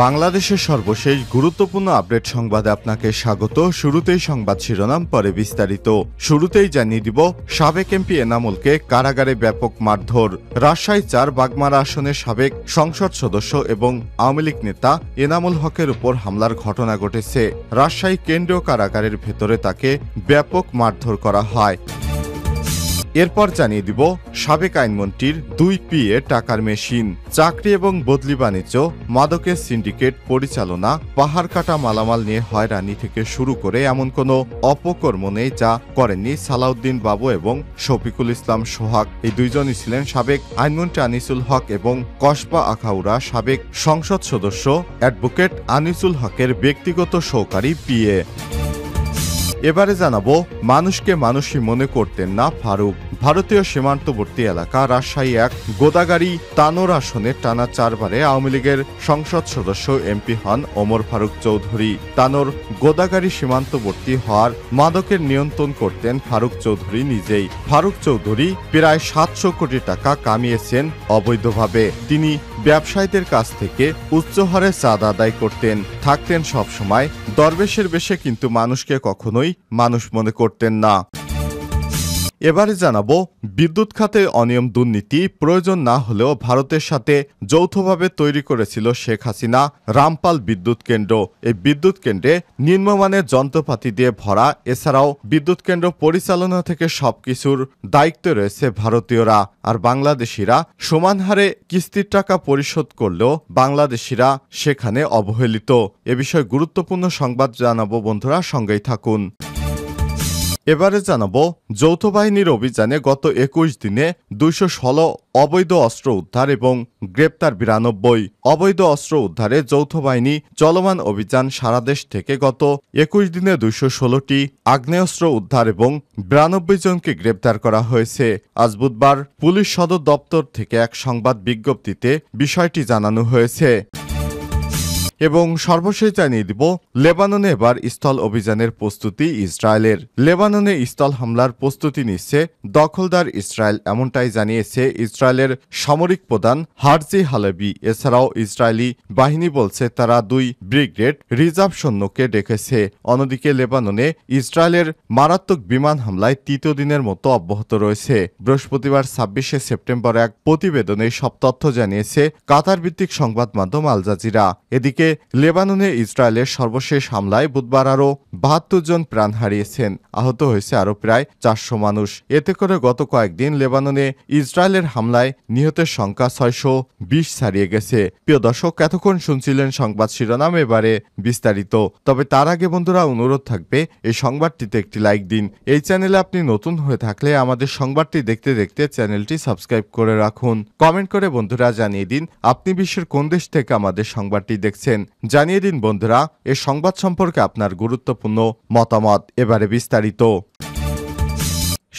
বাংলাদেশের সর্বশেষ গুরুত্বপূর্ণ আপডেট সংবাদে আপনাকে স্বাগত। শুরুতেই সংবাদ শিরোনাম, পরে বিস্তারিত। শুরুতেই জানিয়ে দিব, সাবেক এমপি এনামুলকে কারাগারে ব্যাপক মারধর। রাজশাহী ৪ বাগমারা আসনের সাবেক সংসদ সদস্য এবং আওয়ামী লীগ নেতা এনামুল হকের উপর হামলার ঘটনা ঘটেছে। রাজশাহী কেন্দ্রীয় কারাগারের ভেতরে তাকে ব্যাপক মারধর করা হয়। এরপর জানিয়ে দিব, সাবেক আইনমন্ত্রীর 2 পিএ টাকার মেশিন, চাকরি এবং বদলি বাণিজ্য, মাদকের সিন্ডিকেট পরিচালনা, পাহাড় কাটা মালামাল নিয়ে হয়রানি থেকে শুরু করে এমন কোনো অপকর্ম নেই যা করেননি সালাউদ্দিন বাবু এবং শফিকুল ইসলাম সোহাগ। এই দুইজনই ছিলেন সাবেক আইনমন্ত্রী আনিসুল হক এবং কসবা আখাউড়া সাবেক সংসদ সদস্য অ্যাডভোকেট আনিসুল হকের ব্যক্তিগত সহকারী পিএ। এবারে জানাবো, মানুষকে মানুষই মনে করতেন না ফারুক। ভারতীয় সীমান্তবর্তী এলাকা রাজশাহী 1 গোদাগাড়ি তানোর আসনে টানা 4 বারে আওয়ামী লীগের সংসদ সদস্য এমপি হন ওমর ফারুক চৌধুরী। তানোর গোদাগাড়ি সীমান্তবর্তী হওয়ার মাদকের নিয়ন্ত্রণ করতেন ফারুক চৌধুরী নিজেই। ফারুক চৌধুরী প্রায় 700 কোটি টাকা কামিয়েছেন অবৈধভাবে। তিনি ব্যবসায়ীদের কাছ থেকে উচ্চ হারে চাঁদা আদায় করতেন, থাকতেন সবসময় দরবেশের বেশে, কিন্তু মানুষকে কখনোই মানুষ মনে করতেন না। এবারে জানাবো, বিদ্যুৎ খাতে অনিয়ম দুর্নীতি প্রয়োজন না হলেও ভারতের সাথে যৌথভাবে তৈরি করেছিল শেখ হাসিনা রামপাল বিদ্যুৎ কেন্দ্র। এই বিদ্যুৎ কেন্দ্রে নিম্নমানের যন্ত্রপাতি দিয়ে ভরা। এছাড়াও বিদ্যুৎ কেন্দ্র পরিচালনা থেকে সবকিছুর দায়িত্বে রয়েছে ভারতীয়রা, আর বাংলাদেশিরা সমান হারে কিস্তির টাকা পরিশোধ করলেও বাংলাদেশিরা সেখানে অবহেলিত। এ বিষয়ে গুরুত্বপূর্ণ সংবাদ জানাবো বন্ধুরা, সঙ্গেই থাকুন। এবারে জানাবো, যৌথ বাহিনীর অভিযানে গত 21 দিনে 216 অবৈধ অস্ত্র উদ্ধার এবং গ্রেপ্তার 92। অবৈধ অস্ত্র উদ্ধারে যৌথ বাহিনী চলমান অভিযান সারা দেশ থেকে গত 21 দিনে 216টি আগ্নেয়াস্ত্র উদ্ধার এবং 92 জনকে গ্রেপ্তার করা হয়েছে। আজ বুধবার পুলিশ সদর দপ্তর থেকে এক সংবাদ বিজ্ঞপ্তিতে বিষয়টি জানানো হয়েছে। এবং সর্বশেষ জানিয়ে দিব, লেবাননে এবার স্থল অভিযানের প্রস্তুতি ইসরায়েলের। লেবাননে স্থল হামলার প্রস্তুতি নিচ্ছে দখলদার ইসরায়েল, এমনটাই জানিয়েছে ইসরায়েলের সামরিক প্রধান হারজি হালেবি। এছাড়াও ইসরায়েলি বাহিনী বলছে তারা 2 ব্রিগেড রিজার্ভ সৈন্যকে ডেকেছে। অন্যদিকে লেবাননে ইসরায়েলের মারাত্মক বিমান হামলায় 3য় দিনের মতো অব্যাহত রয়েছে। বৃহস্পতিবার 26শে সেপ্টেম্বর এক প্রতিবেদনে সব তথ্য জানিয়েছে কাতার ভিত্তিক সংবাদ মাধ্যম আল জাজিরা। এদিকে লেবাননে ইসরায়েলের সর্বশেষ হামলায় বুধবার আরও 72 জন প্রাণ হারিয়েছেন, আহত হয়েছে আরও প্রায় 400 মানুষ। এতে করে গত কয়েকদিন লেবাননে ইসরায়েলের হামলায় নিহতের সংখ্যা 620 ছাড়িয়ে গেছে। প্রিয় দর্শক, এতক্ষণ শুনছিলেন সংবাদ শিরোনাম, এবারে বিস্তারিত। তবে তার আগে বন্ধুরা অনুরোধ থাকবে, এই সংবাদটিতে একটি লাইক দিন। এই চ্যানেলে আপনি নতুন হয়ে থাকলে আমাদের সংবাদটি দেখতে দেখতে চ্যানেলটি সাবস্ক্রাইব করে রাখুন। কমেন্ট করে বন্ধুরা জানিয়ে দিন আপনি বিশ্বের কোন দেশ থেকে আমাদের সংবাদটি দেখছেন। জানিয়ে দিন বন্ধুরা এ সংবাদ সম্পর্কে আপনার গুরুত্বপূর্ণ মতামত। এবারে বিস্তারিত।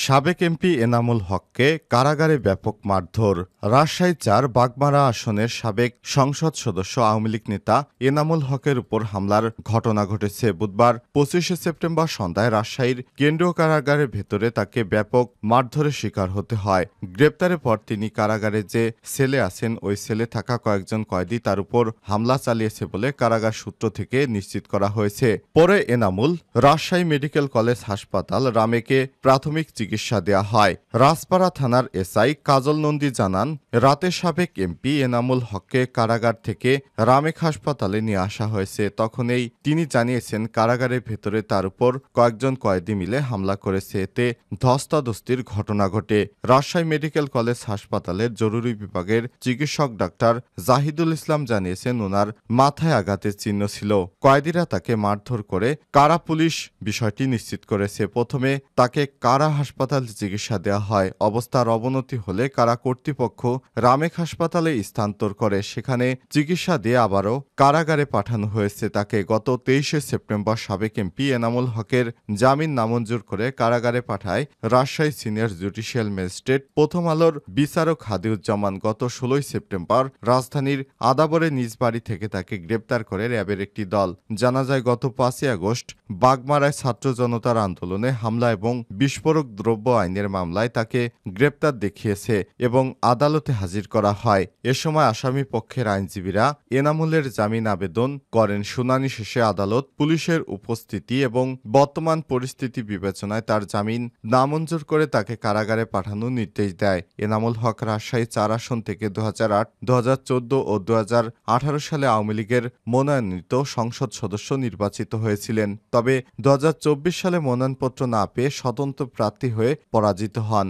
সাবেক এমপি এনামুল হককে কারাগারে ব্যাপক মারধর। রাজশাহী 4 বাগমারা আসনের সাবেক সংসদ সদস্য আওয়ামী লীগ নেতা এনামুল হকের উপর হামলার ঘটনা ঘটেছে। বুধবার 25শে সেপ্টেম্বর সন্ধ্যায় রাজশাহীর কেন্দ্রীয় কারাগারের ভেতরে তাকে ব্যাপক মারধরের শিকার হতে হয়। গ্রেপ্তারের পর তিনি কারাগারে যে সেলে আছেন ওই সেলে থাকা কয়েকজন কয়েদি তার উপর হামলা চালিয়েছে বলে কারাগার সূত্র থেকে নিশ্চিত করা হয়েছে। পরে এনামুল রাজশাহী মেডিকেল কলেজ হাসপাতাল রামেকে প্রাথমিক চিকিৎসা দেয়া হয়। রাজপাড়া থানার এসআই কাজল নন্দী জানান, রাতে সাবেক এমপি এনামুল হককে কারাগার থেকে রামেক হাসপাতালে নিয়ে আসা হয়েছে। তখনই তিনি জানিয়েছেন কারাগারের ভেতরে তার উপর কয়েকজন কয়েদি মিলে হামলা করেছে। এতে ধস্তাধস্তির ঘটনা ঘটে। রাজশাহী মেডিকেল কলেজ হাসপাতালের জরুরি বিভাগের চিকিৎসক ডাক্তার জাহিদুল ইসলাম জানিয়েছেন ওনার মাথায় আঘাতের চিহ্ন ছিল। কয়েদিরা তাকে মারধর করে কারা পুলিশ বিষয়টি নিশ্চিত করেছে। প্রথমে তাকে কারা হাসপাতালে চিকিৎসা দেওয়া হয়। অবস্থার অবনতি হলে কারা কর্তৃপক্ষ রামেক হাসপাতালে স্থানান্তর করে, সেখানে চিকিৎসা দিয়ে আবারও কারাগারে পাঠানো হয়েছে তাকে। গত 23শে সেপ্টেম্বর সাবেক এমপি এনামুল হকের জামিন নামঞ্জুর করে কারাগারে পাঠায় রাজশাহী সিনিয়র জুডিশিয়াল ম্যাজিস্ট্রেট প্রথম আলোর বিচারক হাদিউজ্জামান। গত 16ই সেপ্টেম্বর রাজধানীর আদাবরে নিজ বাড়ি থেকে তাকে গ্রেপ্তার করে র্যাবের একটি দল। জানা যায় গত 5ই আগস্ট বাগমারায় ছাত্র জনতার আন্দোলনে হামলা এবং বিস্ফোরক দ্রব্য আইনের মামলায় তাকে গ্রেপ্তার দেখিয়েছে এবং আদালতে হাজির করা হয়। এ সময় আসামি পক্ষের আইনজীবীরা এনামুলের জামিন আবেদন করেন। শুনানি শেষে আদালত পুলিশের উপস্থিতি এবং বর্তমান পরিস্থিতি বিবেচনায় তার জামিন নামঞ্জুর করে তাকে কারাগারে পাঠানোর নির্দেশ দেয়। এনামুল হক রাজশাহী ৪ আসন থেকে ২০০৮, ২০১৪ ও ২০১৮ সালে আওয়ামী লীগের মনোনয়নিত সংসদ সদস্য নির্বাচিত হয়েছিলেন। তবে ২০২৪ সালে মনোনয়নপত্র না পেয়ে স্বতন্ত্র প্রার্থী হয়ে পরাজিত হন।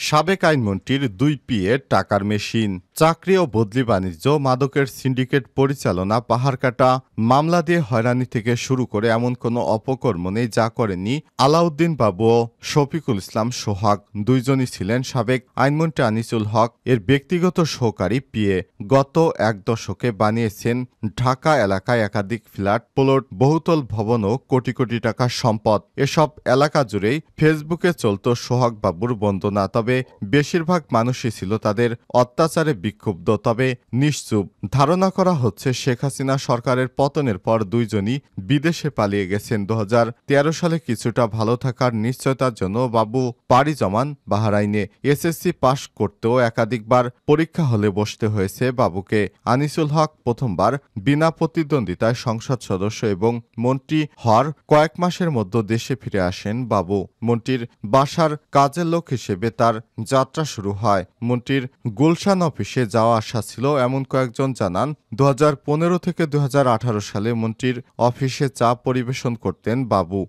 সাবেক আইনমন্ত্রীর ২ পিএ টাকার মেশিন, চাকরি ও বদলি বাণিজ্য, মাদকের সিন্ডিকেট পরিচালনা, পাহাড়কাটা মামলা দিয়ে হয়রানি থেকে শুরু করে এমন কোনো অপকর্ম নেই যা করেননি আলাউদ্দিন বাবু ও শফিকুল ইসলাম সোহাগ। দুইজনই ছিলেন সাবেক আইনমন্ত্রী আনিসুল হক এর ব্যক্তিগত সহকারী পিএ। গত এক দশকে বানিয়েছেন ঢাকা এলাকায় একাধিক ফ্ল্যাট, প্লট, বহুতল ভবন ও কোটি কোটি টাকার সম্পদ। এসব এলাকা জুড়েই ফেসবুকে চলত সোহাগ বাবুর বন্দনা। তবে বেশিরভাগ মানুষই ছিল তাদের অত্যাচারে বিক্ষুব্ধ, তবে নিশ্চুপ। ধারণা করা হচ্ছে শেখ হাসিনা সরকারের পতনের পর দুইজনই বিদেশে পালিয়ে গেছেন। ২০১৩ সালে কিছুটা ভালো থাকার নিশ্চয়তার জন্য বাবু পাড়ি জমান বাহরাইনে। এসএসসি পাশ করতেও একাধিকবার পরীক্ষা হলে বসতে হয়েছে বাবুকে। আনিসুল হক প্রথমবার বিনা প্রতিদ্বন্দ্বিতায় সংসদ সদস্য এবং মন্ত্রী হওয়ার কয়েক মাসের মধ্যে দেশে ফিরে আসেন বাবু। মন্ত্রীর বাসার কাজের লোক হিসেবে তার যাত্রা শুরু হয়। মন্ত্রীর গুলশান অফিসে যাওয়া আসা ছিল এমন কয়েকজন জানান, ২০১৫ থেকে ২০১৮ সালে মন্ত্রীর অফিসে চা পরিবেশন করতেন বাবু।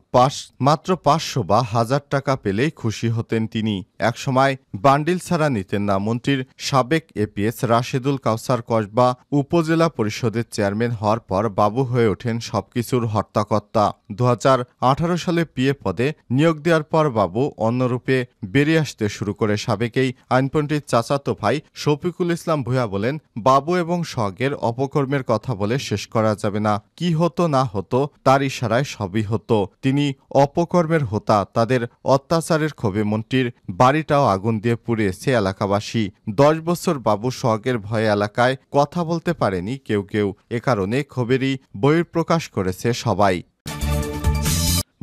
মাত্র ৫০০ বা ১০০০ টাকা পেলেই খুশি হতেন তিনি। একসময় বান্ডিল ছাড়া নিতেন না। মন্ত্রীর সাবেক এপিএস রাশেদুল কাউসার কসবা উপজেলা পরিষদের চেয়ারম্যান হওয়ার পর বাবু হয়ে ওঠেন সবকিছুর হর্তাকর্তা। ২০১৮ সালে পিএ পদে নিয়োগ দেওয়ার পর বাবু অন্যরূপে বেরিয়ে আসতে শুরু করে। সাবেক এই আইনমন্ত্রীর চাচাতো ভাই শফিকুল ইসলাম ভূঁইয়া বলেন, বাবু এবং সোহাগের অপকর্মের কথা বলে শেষ করা যাবে না। কি হতো না হতো তার ইশারায় সবই হতো। তিনি অপকর্মের হোতা। তাদের অত্যাচারের ক্ষোভে মন্ত্রীর বাড়িটাও আগুন দিয়ে পুড়িয়েছে এলাকাবাসী। ১০ বছর বাবু সোহাগের ভয়ে এলাকায় কথা বলতে পারেনি কেউ। এ কারণে ক্ষোভেরই বহিঃপ্রকাশ করেছে সবাই।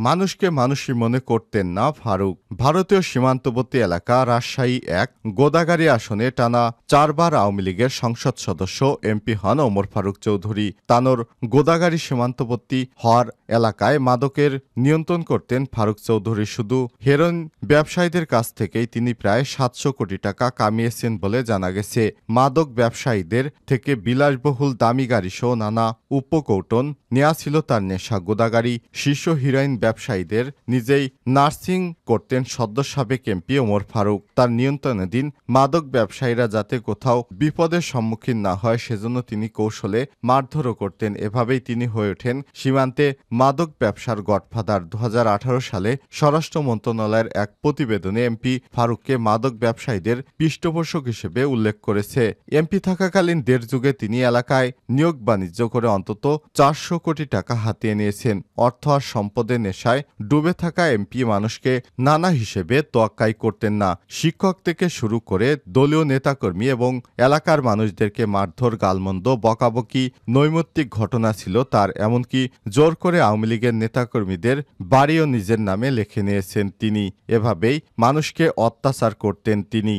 মানুষকে মানুষই মনে করতেন না ফারুক। ভারতীয় সীমান্তবর্তী এলাকা রাজশাহী ১ গোদাগাড়ী আসনে টানা ৪ বার আওয়ামী লীগের সংসদ সদস্য এমপি হন ওমর ফারুক চৌধুরী। তানোর গোদাগাড়ী সীমান্তবর্তী হওয়ার এলাকায় মাদকের নিয়ন্ত্রণ করতেন ফারুক চৌধুরী। শুধু হেরোইন ব্যবসায়ীদের কাছ থেকেই তিনি প্রায় ৭০০ কোটি টাকা কামিয়েছেন বলে জানা গেছে। মাদক ব্যবসায়ীদের থেকে বিলাসবহুল দামি গাড়িসহ নানা উপকৌটন নেওয়া ছিল তার নেশা। গোদাগাড়ী শীর্ষ হিরোইন ব্যবসায়ীদের নিজেই নার্সিং করতেন সদ্য সাবেক এমপি ওমর ফারুক। তার নিয়ন্ত্রণাধীন মাদক ব্যবসায়ীরা যাতে কোথাও বিপদের সম্মুখীন না হয় সেজন্য তিনি কৌশলে মারধরও করতেন। এভাবেই তিনি হয়ে ওঠেন সীমান্তে মাদক ব্যবসার গডফাদার। ২০১৮ সালে স্বরাষ্ট্র মন্ত্রণালয়ের এক প্রতিবেদনে এমপি ফারুককে মাদক ব্যবসায়ীদের পৃষ্ঠপোষক হিসেবে উল্লেখ করেছে। এমপি থাকাকালীন ১.৫ যুগে তিনি এলাকায় নিয়োগ বাণিজ্য করে অন্তত ৪০০ কোটি টাকা হাতিয়ে নিয়েছেন। অর্থ আর সম্পদের নেশায় ডুবে থাকা এমপি মানুষকে নানা হিসেবে তোয়াক্কাই করতেন না। শিক্ষক থেকে শুরু করে দলীয় নেতাকর্মী এবং এলাকার মানুষদেরকে মারধর, গালমন্দ, বকাবকি, নৈমিত্তিক ঘটনা ছিল তার। এমনকি জোর করে আওয়ামী লীগের নেতাকর্মীদের বাড়িও নিজের নামে লিখে নিয়েছেন তিনি। এভাবেই মানুষকে অত্যাচার করতেন তিনি।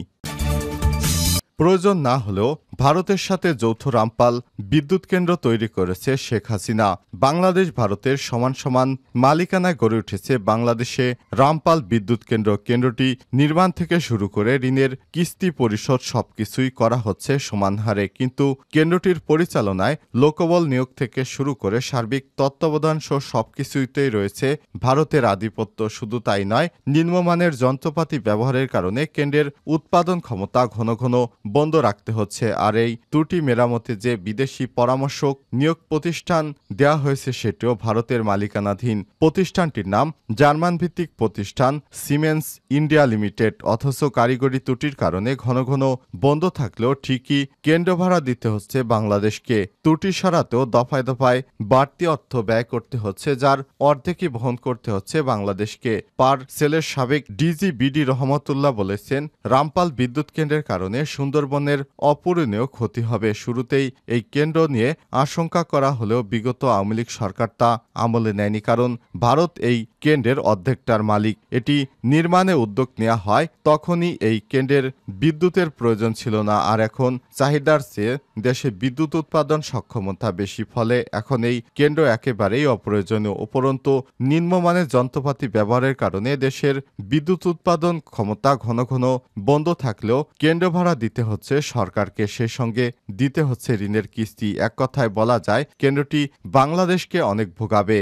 প্রয়োজন না হলেও ভারতের সাথে যৌথ রামপাল বিদ্যুৎ কেন্দ্র তৈরি করেছে শেখ হাসিনা। বাংলাদেশ ভারতের সমান সমান মালিকানায় গড়ে উঠেছে বাংলাদেশে রামপাল বিদ্যুৎ কেন্দ্র। কেন্দ্রটি নির্মাণ থেকে শুরু করে ঋণের কিস্তি পরিশোধ সবকিছুই করা হচ্ছে সমান হারে। কিন্তু কেন্দ্রটির পরিচালনায় লোকবল নিয়োগ থেকে শুরু করে সার্বিক তত্ত্বাবধান সহ সবকিছুতেই রয়েছে ভারতের আধিপত্য। শুধু তাই নয়, নিম্নমানের যন্ত্রপাতি ব্যবহারের কারণে কেন্দ্রের উৎপাদন ক্ষমতা ঘন ঘন বন্ধ রাখতে হচ্ছে। আর এই ত্রুটি মেরামতে যে বিদেশি পরামর্শক নিয়োগ প্রতিষ্ঠান দেওয়া হয়েছে সেটিও ভারতের মালিকানাধীন। প্রতিষ্ঠানটির নাম জার্মান ভিত্তিক প্রতিষ্ঠান সিমেন্স ইন্ডিয়া লিমিটেড। অথচ কারিগরি ত্রুটির কারণে ঘন ঘন বন্ধ থাকলেও ঠিকই কেন্দ্র ভাড়া দিতে হচ্ছে বাংলাদেশকে। ত্রুটি সরাতেও দফায় দফায় বাড়তি অর্থ ব্যয় করতে হচ্ছে, যার অর্ধেকই বহন করতে হচ্ছে বাংলাদেশকে। পার সেলের সাবেক ডিজি বিডি রহমতুল্লাহ বলেছেন, রামপাল বিদ্যুৎ কেন্দ্রের কারণে সুন্দরবনের অপূরণীয় কারণেও ক্ষতি হবে। শুরুতেই এই কেন্দ্র নিয়ে আশঙ্কা করা হলেও বিগত আওয়ামী লীগ সরকার তা আমলে নেয়নি, কারণ ভারত এই কেন্দ্রের অর্ধেকটার মালিক। এটি নির্মাণে উদ্যোগ নেওয়া হয় তখনই এই কেন্দ্রের বিদ্যুতের প্রয়োজন ছিল না, আর এখন চাহিদার চেয়ে দেশে বিদ্যুৎ উৎপাদন সক্ষমতা বেশি, ফলে এখন এই কেন্দ্র একেবারেই অপ্রয়োজনীয়। উপরন্তু নিম্নমানের যন্ত্রপাতি ব্যবহারের কারণে দেশের বিদ্যুৎ উৎপাদন ক্ষমতা ঘন ঘন বন্ধ থাকলেও কেন্দ্র ভাড়া দিতে হচ্ছে সরকারকে, সেই সঙ্গে দিতে হচ্ছে ঋণের কিস্তি। এক কথায় বলা যায় কেন্দ্রটি বাংলাদেশকে অনেক ভোগাবে।